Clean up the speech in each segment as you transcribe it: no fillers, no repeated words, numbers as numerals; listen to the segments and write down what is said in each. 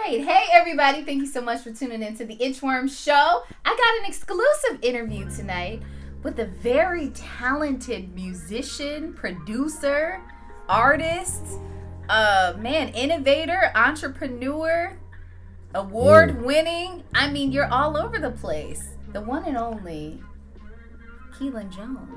right. Hey, everybody. Thank you so much for tuning into the Inchworm show. I got an exclusive interview tonight with a very talented musician, producer, artist, innovator, entrepreneur, award-winning. I mean, you're all over the place. The one and only Keelan Jones.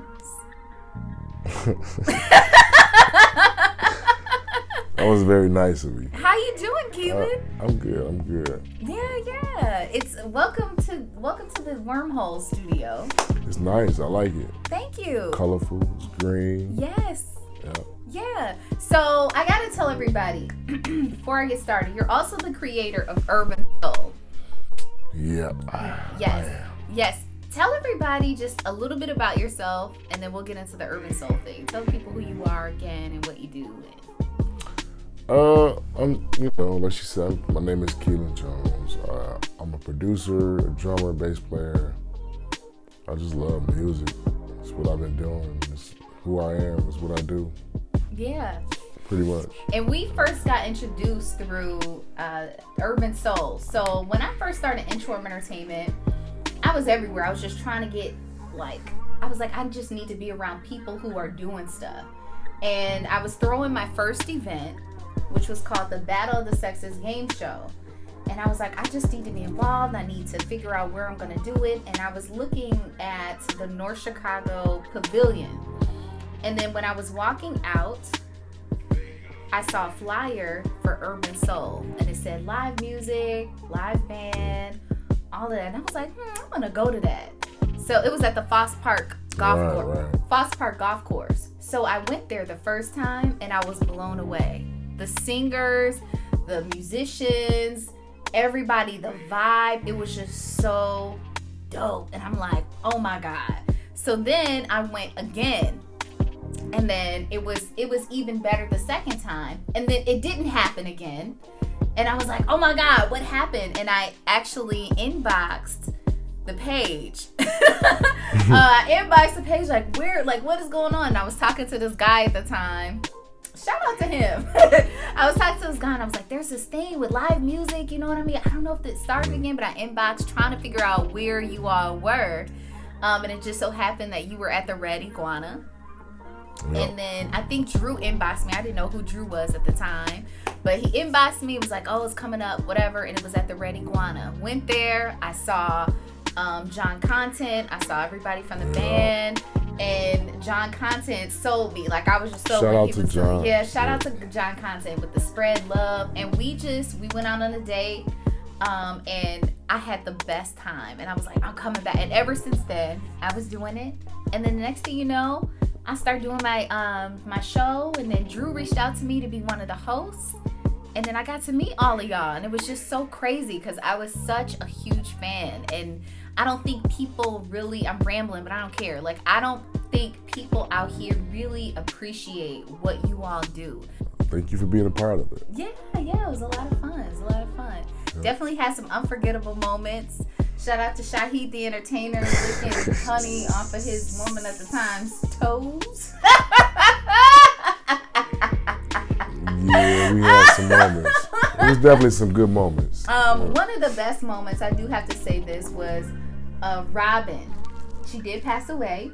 That was very nice of you. How you doing, Keelan? I'm good. Yeah. It's welcome to the Wormhole studio. It's nice. I like it. Thank you. Colorful. It's green. Yes. Yeah. So I gotta tell everybody before I get started, you're also the creator of Urban Soul. Yeah. Yes. Tell everybody just a little bit about yourself, and then we'll get into the Urban Soul thing. Tell people who you are again and what you do. Like she said, my name is Keelan Jones. I'm a producer, a drummer, bass player. I just love music. It's what I've been doing. It's who I am. It's what I do. Yeah. Pretty much. And we first got introduced through Urban Soul. So when I first started Inchworm Entertainment, I was everywhere. I was just trying to get, I just need to be around people who are doing stuff. And I was throwing my first event, which was called the Battle of the Sexes game show. And I was like, I just need to be involved. I need to figure out where I'm going to do it. And I was looking at the North Chicago Pavilion. And then when I was walking out, I saw a flyer for Urban Soul. And it said live music, live band, all of that. And I was like, I'm going to go to that. So it was at the Foss Park Golf Course. Right. Foss Park Golf Course. So I went there the first time and I was blown away. The singers, the musicians, everybody, the vibe, it was just so dope. And I'm like, oh my God. So then I went again. And then it was even better the second time. And then it didn't happen again. And I was like, oh my God, what happened? And I actually inboxed the page. I inboxed the page what is going on? And I was talking to this guy at the time. Shout out to him. I was talking to this guy and I was like, there's this thing with live music, you know what I mean? I don't know if it started again, but I inboxed trying to figure out where you all were. And it just so happened that you were at the Red Iguana. Yep. And then I think Drew inboxed me. I didn't know who Drew was at the time. But he inboxed me. It was like, oh, it's coming up, whatever. And it was at the Red Iguana. Went there. I saw John Content. I saw everybody from the band. And John Content sold me. I was just so shout out to John. Shout out to John Content with the spread love. And we went out on a date. And I had the best time. And I was like, I'm coming back. And ever since then, I was doing it. And then the next thing you know, I started doing my show. And then Drew reached out to me to be one of the hosts. And then I got to meet all of y'all. And it was just so crazy because I was such a huge fan. And I don't think people really, I'm rambling, but I don't care. I don't think people out here really appreciate what you all do. Thank you for being a part of it. Yeah, it was a lot of fun. Yeah. Definitely had some unforgettable moments. Shout out to Shahid the Entertainer licking honey off of his woman at the time's toes. Yeah, we had some moments. It was definitely some good moments. One of the best moments, I do have to say this, was Robin. She did pass away,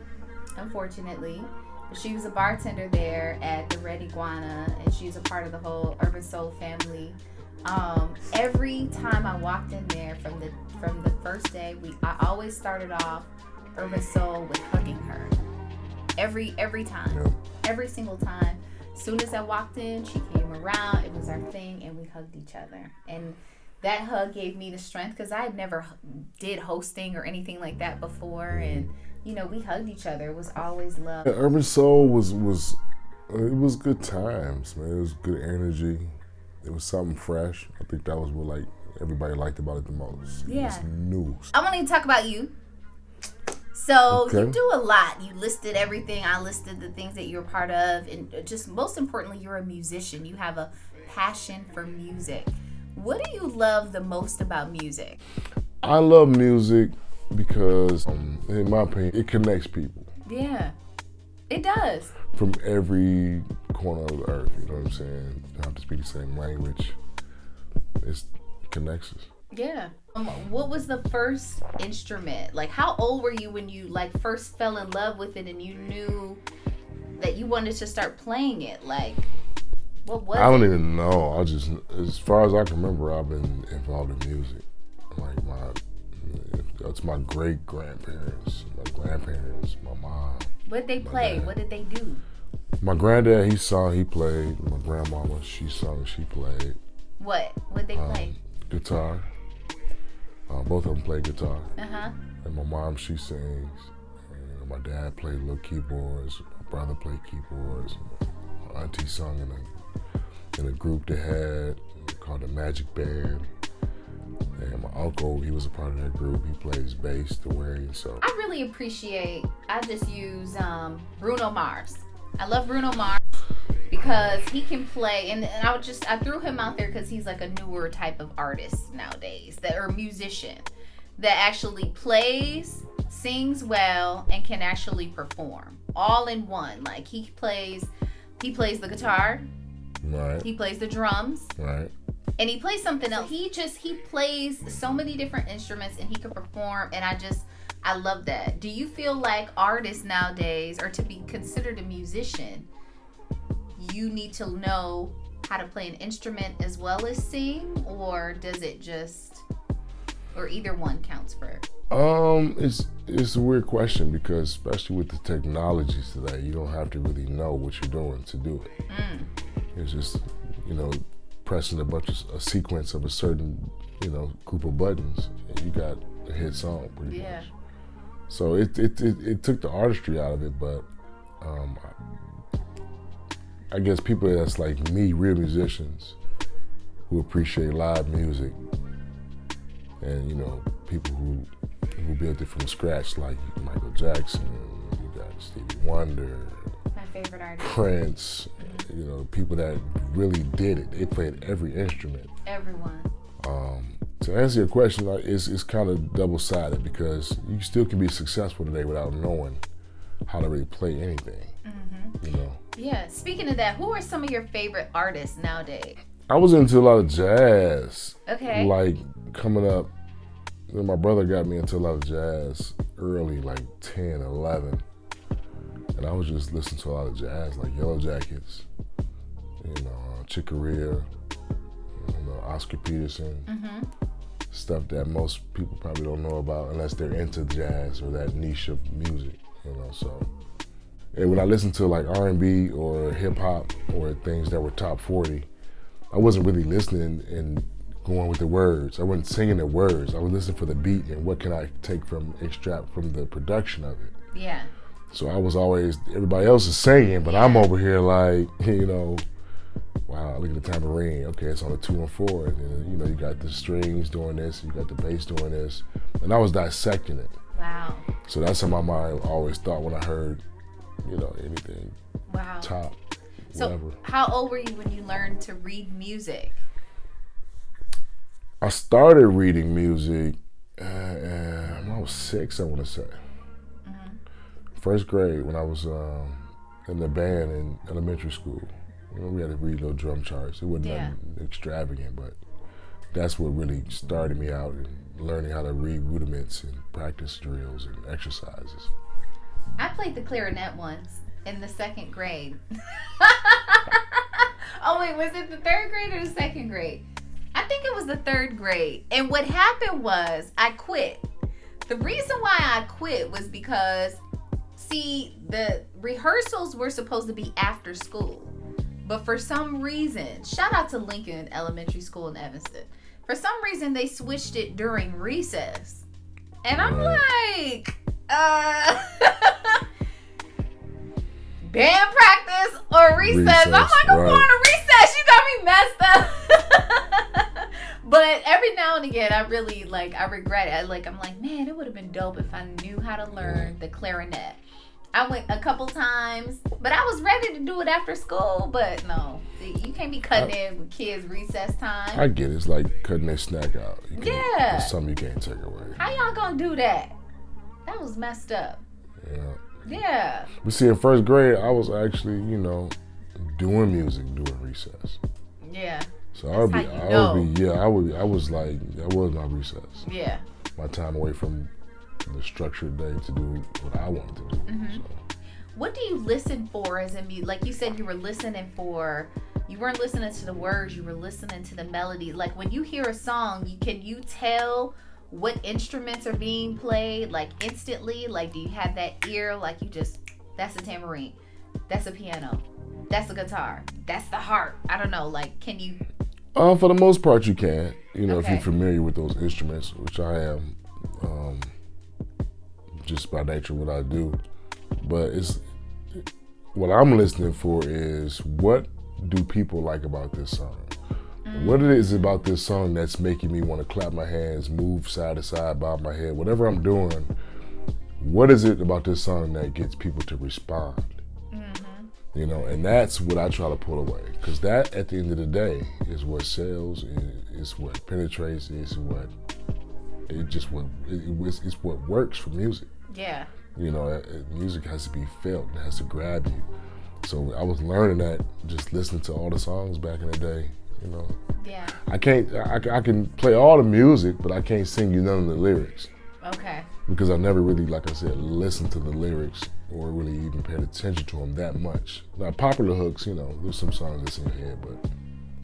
unfortunately. But she was a bartender there at the Red Iguana, and she was a part of the whole Urban Soul family. Every time I walked in there from the first day, I always started off Urban Soul with hugging her. Every time. Yep. Every single time. As soon as I walked in, she came around. It was our thing, and we hugged each other. And that hug gave me the strength because I had never did hosting or anything like that before. And, we hugged each other. It was always love. Yeah, Urban Soul was good times, man. It was good energy. It was something fresh. I think that was what everybody liked about it the most. Yeah. It was new. I want to talk about you. So Okay. You do a lot. You listed everything. I listed the things that you're a part of. And just most importantly, you're a musician. You have a passion for music. What do you love the most about music? I love music because, in my opinion, it connects people. Yeah, it does. From every corner of the earth, you know what I'm saying? You don't have to speak the same language. It connects us. Yeah. What was the first instrument? Like, how old were you when you like first fell in love with it and you knew that you wanted to start playing it? Like, what was it? I don't even know. As far as I can remember, I've been involved in music. Like it's my great grandparents, my grandparents, my mom. What'd they play? What did they do? My granddad, he sung, he played. My grandmama, she sung, she played. What'd they play? Guitar. Both of them play guitar. Uh-huh. And my mom, she sings. And my dad played little keyboards. My brother played keyboards. My auntie sung in a group they had called the Magic Band. And my uncle, he was a part of that group. He plays bass, the way. So I really appreciate. I just use Bruno Mars. I love Bruno Mars because he can play, and I threw him out there because he's like a newer type of artist nowadays, or musician that actually plays, sings well, and can actually perform all in one. Like he plays the guitar, right. He plays the drums, right. And he plays something else. He plays so many different instruments, and he can perform. And I love that. Do you feel like artists nowadays, or to be considered a musician, you need to know how to play an instrument as well as sing, or does it or either one counts for it? It's a weird question because especially with the technologies today, you don't have to really know what you're doing to do it. It's just, pressing a sequence of a certain, group of buttons, and you got a hit song pretty much. So it took the artistry out of it, but I guess people that's like me, real musicians, who appreciate live music, and people who built it from scratch, like Michael Jackson, you got Stevie Wonder, my favorite artist, Prince. People that really did it. They played every instrument. Everyone. To answer your question, it's kind of double-sided because you still can be successful today without knowing how to really play anything. Yeah. Speaking of that, who are some of your favorite artists nowadays? I was into a lot of jazz. Okay. Like coming up, my brother got me into a lot of jazz early, like 10, 11. And I was just listening to a lot of jazz, like Yellow Jackets, Chick Corea, Oscar Peterson, stuff that most people probably don't know about unless they're into jazz or that niche of music, So, and when I listened to like R&B or hip hop or things that were top 40, I wasn't really listening and going with the words. I wasn't singing the words. I was listening for the beat and what can I extract from the production of it. Yeah. So I was always, everybody else is singing, but I'm over here like, wow, look at the tambourine. Okay, it's on a 2 and 4. And then, you got the strings doing this, you got the bass doing this. And I was dissecting it. Wow. So that's how my mind always thought when I heard, anything. Wow. Top, so whatever. How old were you when you learned to read music? I started reading music when I was 6, I want to say. First grade, when I was in the band in elementary school. We had to read little drum charts. It wasn't nothing extravagant, but that's what really started me out in learning how to read rudiments and practice drills and exercises. I played the clarinet once in the 2nd grade. Oh wait, was it the 3rd grade or the 2nd grade? I think it was the 3rd grade. And what happened was I quit. The reason why I quit was because, see, the rehearsals were supposed to be after school. But for some reason, shout out to Lincoln Elementary School in Evanston. For some reason, they switched it during recess. And I'm like, band practice or recess? I'm like, I'm going to recess. You got me messed up. But every now and again, I really, I regret it. I'm like, man, it would have been dope if I knew how to learn the clarinet. I went a couple times, but I was ready to do it after school. But no, you can't be cutting in with kids' recess time. I get it. It's like cutting their snack out. It's something you can't take away. How y'all gonna do that? That was messed up. Yeah. But see, in 1st grade, I was actually, doing music during recess. Yeah. So That's I was like, that was my recess. Yeah. My time away from the structured day to do what I wanted to do. Mm-hmm. So. What do you listen for as in music? Like you said, you were listening for, you weren't listening to the words, you were listening to the melody. Like when you hear a song, can you tell what instruments are being played like instantly? Like do you have that ear like you just, that's a tambourine, that's a piano, that's a guitar, that's the harp? I don't know, like can you? For the most part you can, you know, Okay. if you're familiar with those instruments, which I am, just by nature of what I do. But it's what I'm listening for is what do people like about this song? What it is about this song that's making me want to clap my hands, move side to side, bob my head, whatever I'm doing. What is it about this song that gets people to respond? Mm-hmm. You know, and that's what I try to pull away, because that at the end of the day is what sells, is what penetrates, is what it's what works for music. Yeah. You know, music has to be felt, it has to grab you. So I was learning that just listening to all the songs back in the day, you know. Yeah. I can play all the music, but I can't sing you none of the lyrics. Okay. Because I never really, like I said, listened to the lyrics or really even paid attention to them that much. Now, popular hooks, you know, there's some songs that's in your head, but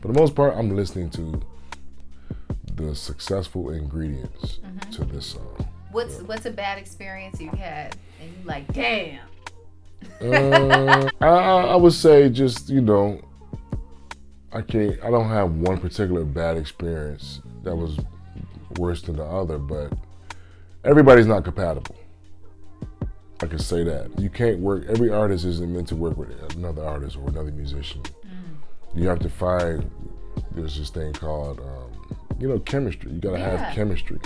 for the most part, I'm listening to the successful ingredients to this song. What's a bad experience you've had and you like, damn? I would say just, you know, I don't have one particular bad experience that was worse than the other, but everybody's not compatible. I can say that. You can't work, every artist isn't meant to work with another artist or another musician. You have to find, there's this thing called, you know, chemistry. You gotta have chemistry.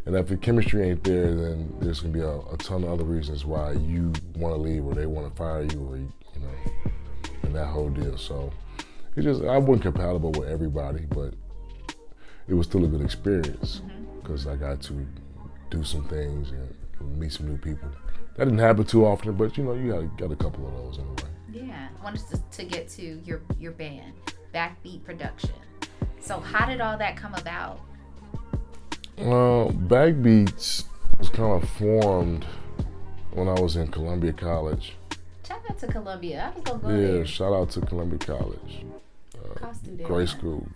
And if the chemistry ain't there, then there's gonna be a ton of other reasons why you wanna leave or they wanna fire you, or, you know, and that whole deal. So I wasn't compatible with everybody, but it was still a good experience because I got to do some things and meet some new people. That didn't happen too often, but you know, you got a couple of those anyway. Yeah, I wanted to get to your band, Backbeat Production. So how did all that come about? Backbeats was kind of formed when I was in Columbia College. Shout out to Columbia. I was gonna go Yeah, there. shout out to Columbia College. Great school.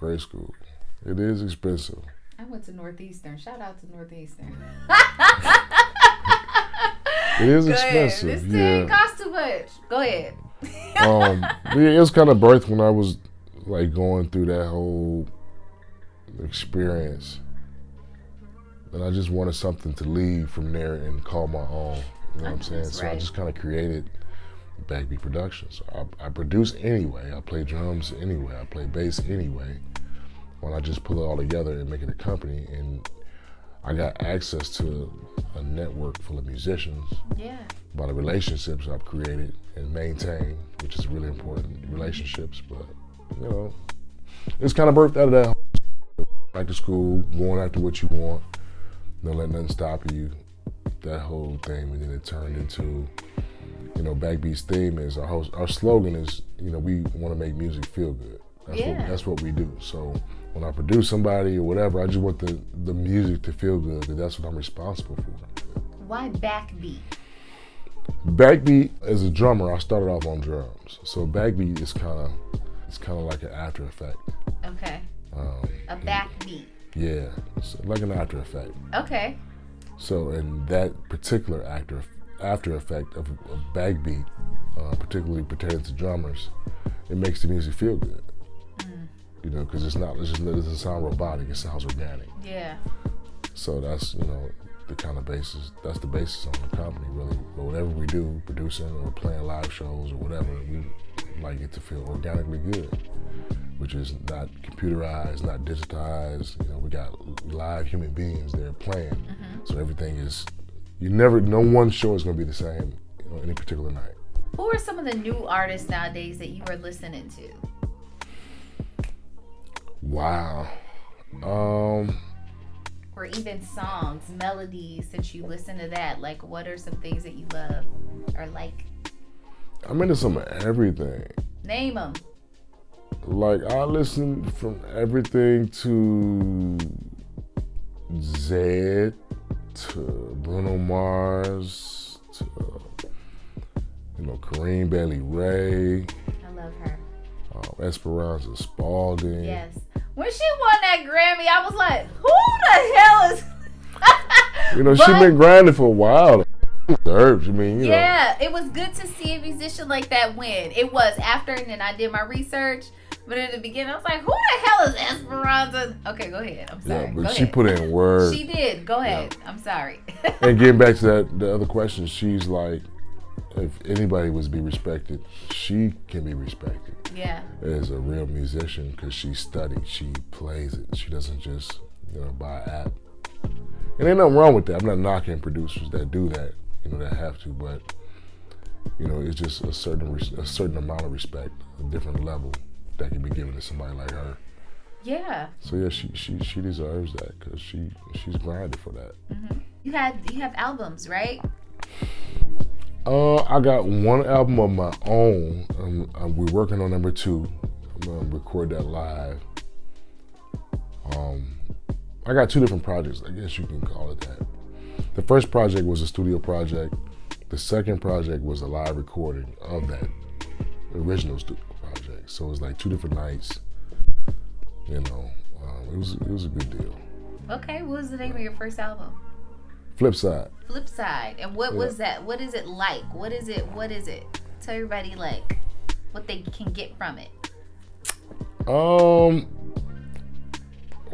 It is expensive. I went to Northeastern. Shout out to Northeastern. It is expensive. This thing costs too much. Go ahead. It was kind of birthed when I was like going through that whole experience, and I just wanted something to leave from there and call my own. You know what I'm saying? So I just kind of created Backbeat Productions. I produce anyway. I play drums anyway. I play bass anyway. When I just pull it all together and make it a company, and I got access to a network full of musicians. Yeah. By the relationships I've created and maintained, which is really important, relationships. But you know, it's kind of birthed out of that. Back to school, going after what you want, don't let nothing stop you. That whole thing, and then it turned into, you know, Backbeat's theme is our slogan is, you know, we want to make music feel good. That's what we do. So when I produce somebody or whatever, I just want the music to feel good, because that's what I'm responsible for. Why Backbeat? Backbeat, as a drummer, I started off on drums. So Backbeat is kind of like an after effect. Okay. A backbeat. Yeah, it's like an after effect. Okay. So in that particular after effect of Backbeat, particularly pertaining to drummers, it makes the music feel good. You know, because it doesn't sound robotic, it sounds organic. Yeah. So that's, you know, the kind of basis, that's the basis on the company, really. But whatever we do, producing or playing live shows or whatever, we like it to feel organically good, which is not computerized, not digitized. You know, we got live human beings there playing. So everything is, no one show is gonna be the same, you know, any particular night. Who are some of the new artists nowadays that you are listening to? Wow. Or even songs, melodies, since you listen to that, like what are some things that you love or like? I'm into some of everything. Name them. Like, I listen from everything to Zed, to Bruno Mars, to, Kareem Bailey Ray. I love her. Esperanza Spalding. Yes. When she won that Grammy, I was like, who the hell is... She been grinding for a while. Deserves, Yeah, it was good to see a musician like that win. It was after, and then I did my research. But in the beginning, I was like, who the hell is Esperanza? Okay, go ahead. I'm sorry. Yeah, but she put in work. She did. Go ahead. Yeah. I'm sorry. And getting back to the other question, she's like, if anybody was to be respected, she can be respected. Yeah. As a real musician, because she studied, she plays it. She doesn't just, buy an app. And ain't nothing wrong with that. I'm not knocking producers that do that, that have to, but it's just a certain amount of respect, a different level that can be given to somebody like her. Yeah. So yeah, she deserves that because she's grinded for that. Mm-hmm. You have albums, right? I got one album of my own. We're working on number 2. I'm gonna record that live. I got 2 different projects, I guess you can call it that. The first project was a studio project. The second project was a live recording of that original studio project. So it was like 2 different nights. It was a good deal. Okay, what was the name of your first album? Flipside. Flipside. And what was that? What is it like? What is it? Tell everybody what they can get from it.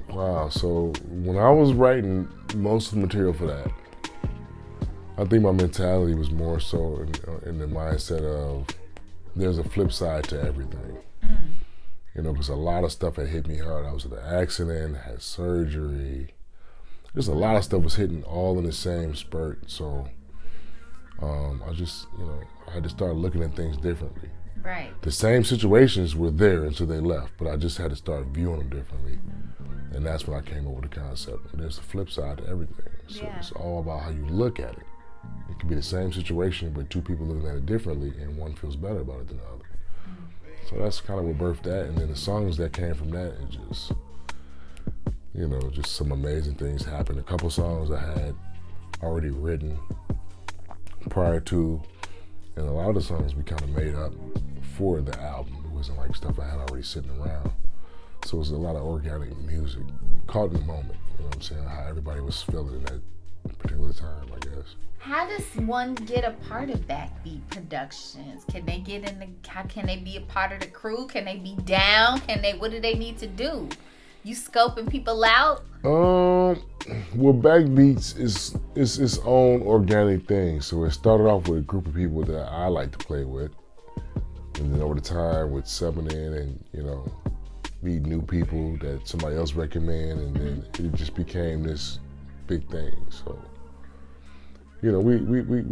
Wow. So when I was writing most of the material for that, I think my mentality was more so in the mindset of there's a flip side to everything. Because a lot of stuff had hit me hard. I was in an accident, had surgery. Just a lot of stuff was hitting all in the same spurt. So I just, I had to start looking at things differently. Right. The same situations were there until they left, but I just had to start viewing them differently. And that's when I came up with the concept. There's a flip side to everything. So It's all about how you look at it. It could be the same situation, but 2 people looking at it differently, and one feels better about it than the other. So that's kind of what birthed that. And then the songs that came from that, it just, just some amazing things happened. A couple songs I had already written prior to, and a lot of the songs we kind of made up for the album. It wasn't like stuff I had already sitting around. So it was a lot of organic music, caught in the moment, what I'm saying, how everybody was feeling at that particular time, I guess. How does one get a part of Backbeat Productions? Can they how can they be a part of the crew? Can they be down? What do they need to do? You scoping people out? Well, Backbeats is its own organic thing. So it started off with a group of people that I like to play with. And then over the time with subbing in and, meet new people that somebody else recommend, and then it just became this big thing. So, we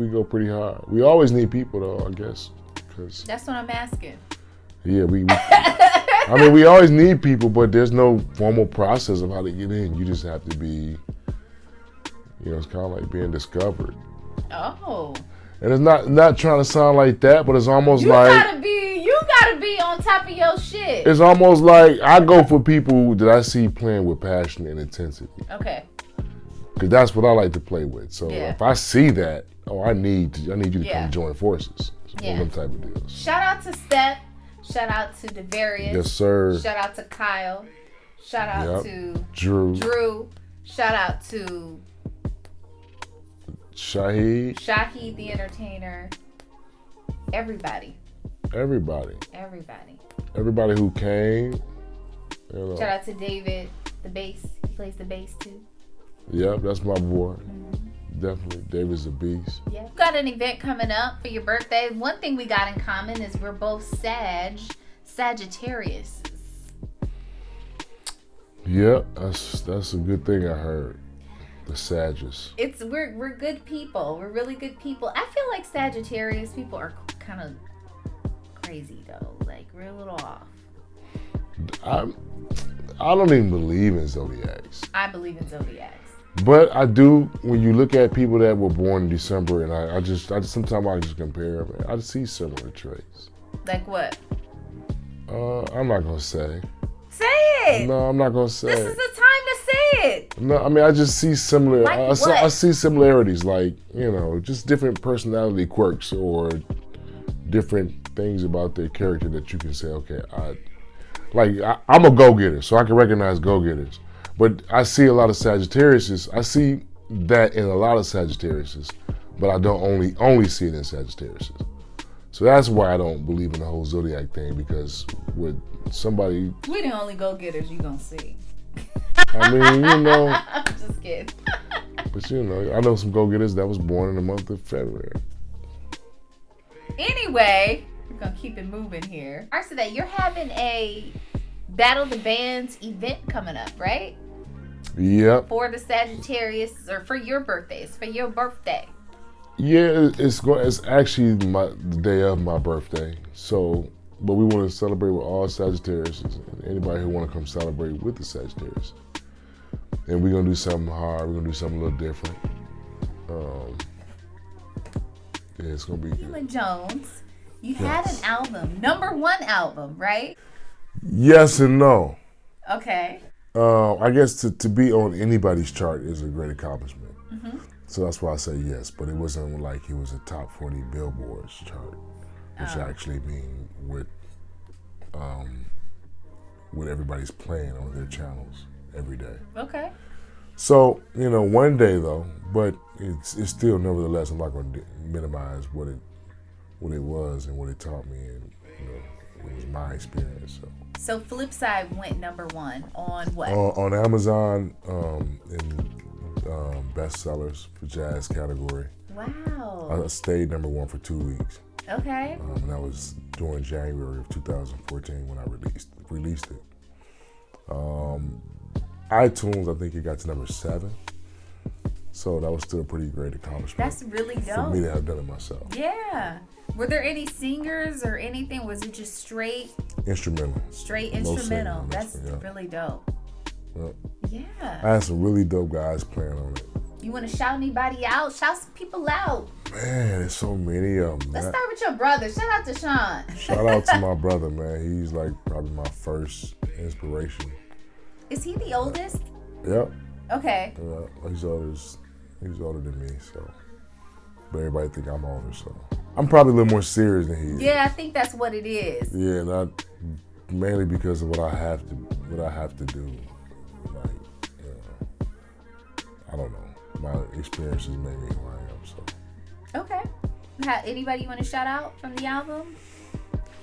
go pretty hard. We always need people though, I guess. Cause that's what I'm asking. Yeah, we always need people, but there's no formal process of how to get in. You just have to be, it's kind of like being discovered. Oh. And it's not trying to sound like that, but it's almost you gotta be on top of your shit. It's almost like I go for people that I see playing with passion and intensity. Okay. Because that's what I like to play with. So if I see that, I need you to come join forces. One of them type of deals. Shout out to Step. Shout out to Devarius. Yes, sir. Shout out to Kyle. Shout out to Drew. Shout out to Shahid the entertainer. Everybody who came. Shout out to David, the bass. He plays the bass too. Yep, that's my boy. Mm-hmm. Definitely, David's a beast. Yeah. You got an event coming up for your birthday. One thing we got in common is we're both Sagittarius. Yep, that's a good thing I heard. The Sagittarius. We're good people. We're really good people. I feel like Sagittarius people are kind of crazy though. Like we're a little off. I don't even believe in zodiacs. I believe in zodiacs. But I do, when you look at people that were born in December, and I just sometimes I just compare them, I just see similar traits. Like what? I'm not gonna say. Say it. No, I'm not gonna say. This is the time to say it. No, I mean I just see similar. Like what? I see similarities, like just different personality quirks or different things about their character that you can say, okay, I'm a go-getter, so I can recognize go-getters. But I see a lot of Sagittariuses. I see that in a lot of Sagittariuses, but I don't only see it in Sagittariuses. So that's why I don't believe in the whole zodiac thing, because with somebody, we the only go-getters you gonna see. I mean, I'm just kidding. But I know some go-getters that was born in the month of February. Anyway, we're gonna keep it moving here. All right, so that you're having a Battle of the Bands event coming up, right? Yep. For the Sagittarius, or for your birthdays, for your birthday. Yeah, it's actually the day of my birthday. So, but we want to celebrate with all Sagittarius and anybody who want to come celebrate with the Sagittarius. And we're gonna do something hard. We're gonna do something a little different. Yeah, it's gonna be good. Keelan Jones, you had an album, #1 album, right? Yes and no. Okay. I guess to be on anybody's chart is a great accomplishment. Mm-hmm. So that's why I say yes, but it wasn't like it was a top 40 Billboards chart, which actually mean with everybody's playing on their channels every day. Okay. So, one day though, but it's still nevertheless, I'm not going to minimize what it was and what it taught me, and it was my experience. So Flipside went #1 on what? On Amazon, in bestsellers for jazz category. Wow. I stayed #1 for 2 weeks. Okay. And that was during January of 2014 when I released it. iTunes, I think it got to #7. So that was still a pretty great accomplishment. That's really dope. For me to have done it myself. Yeah. Were there any singers or anything? Was it just straight instrumental? Straight instrumental. That's really dope. Yep. Yeah. I had some really dope guys playing on it. You want to shout anybody out? Shout some people out. Man, there's so many of them. Let's start with your brother. Shout out to Sean. Shout out to my brother, man. He's like probably my first inspiration. Is he the oldest? Yep. Okay. He's older than me, so. But everybody think I'm older, so. I'm probably a little more serious than he is. Yeah, I think that's what it is. Yeah, not mainly because of what I have to do. Like, I don't know. My experiences made me who I am, so. Okay. Anybody you want to shout out from the album?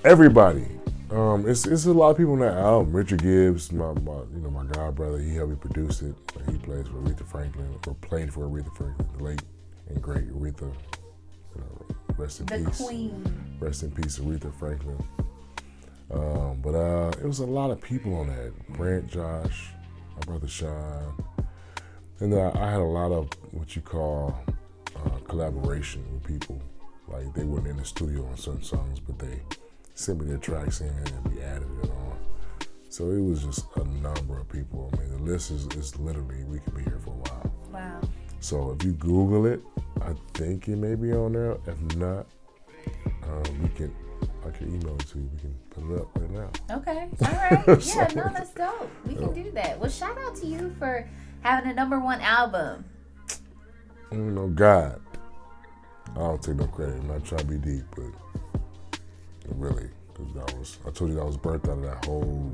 Everybody. It's a lot of people on that album. Richard Gibbs, my god brother, he helped me produce it. He plays for Aretha Franklin, or played for Aretha Franklin, the late and great Aretha. Rest in peace. The Queen. Rest in peace, Aretha Franklin. But it was a lot of people on that. Brent, Josh, my brother Sean. And I had a lot of what you call collaboration with people. Like they weren't in the studio on certain songs, but they sent me their tracks in and we added it on. So it was just a number of people. I mean, the list is literally, we could be here for a while. Wow. So if you Google it, I think it may be on there. If not, I can email it to you. We can put it up right now. Okay. All right. Yeah, no, that's dope. We can do that. Well, shout out to you for having a #1 album. God. I don't take no credit. I'm not trying to be deep, but really, because I told you that I was birthed out of that whole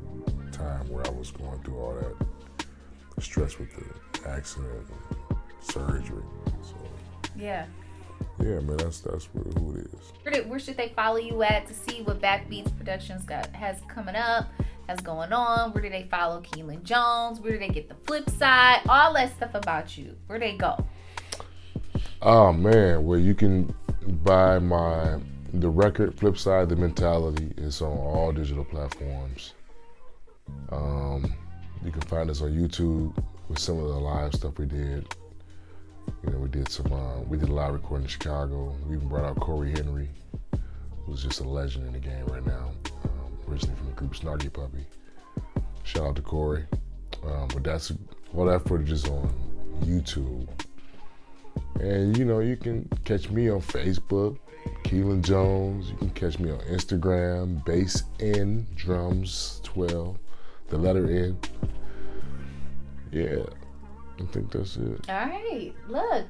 time where I was going through all that stress with the accident and surgery. So yeah, man, that's who it is. Where should they follow you at to see what Backbeats Productions has coming up, has going on? Where do they follow Keelan Jones? Where do they get the flip side? All that stuff about you. Where they go? Oh man, well you can buy the record Flipside, The Mentality. It's on all digital platforms. You can find us on YouTube with some of the live stuff we did. We did a live recording in Chicago. We even brought out Corey Henry, who's just a legend in the game right now, originally from the group Snarky Puppy. Shout out to Corey. But all that footage is on YouTube. And you can catch me on Facebook, Keelan Jones. You can catch me on Instagram, Bass N Drums 12, the letter N. Yeah, I think that's it. All right. Look,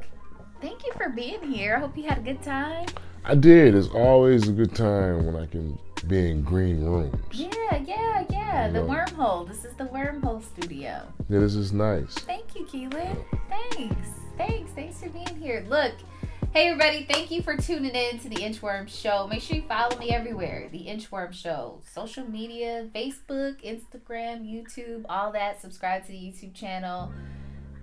thank you for being here. I hope you had a good time. I did. It's always a good time when I can be in green rooms. Yeah. The Wormhole. This is the Wormhole studio. Yeah, this is nice. Thank you, Keelan. Thanks for being here. Look, hey everybody, thank you for tuning in to the Inchworm Show. Make sure you follow me everywhere. The Inchworm Show. Social media, Facebook, Instagram, YouTube, all that. Subscribe to the YouTube channel.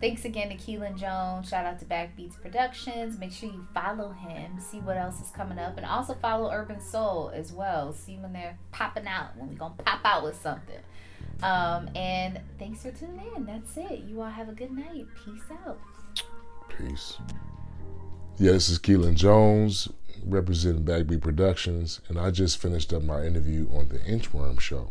Thanks again to Keelan Jones. Shout out to Backbeats Productions. Make sure you follow him. See what else is coming up. And also follow Urban Soul as well. See when they're popping out. When we're going to pop out with something. And thanks for tuning in. That's it. You all have a good night. Peace out. Peace. Yeah, this is Keelan Jones, representing Backbeat Productions. And I just finished up my interview on the Inchworm Show.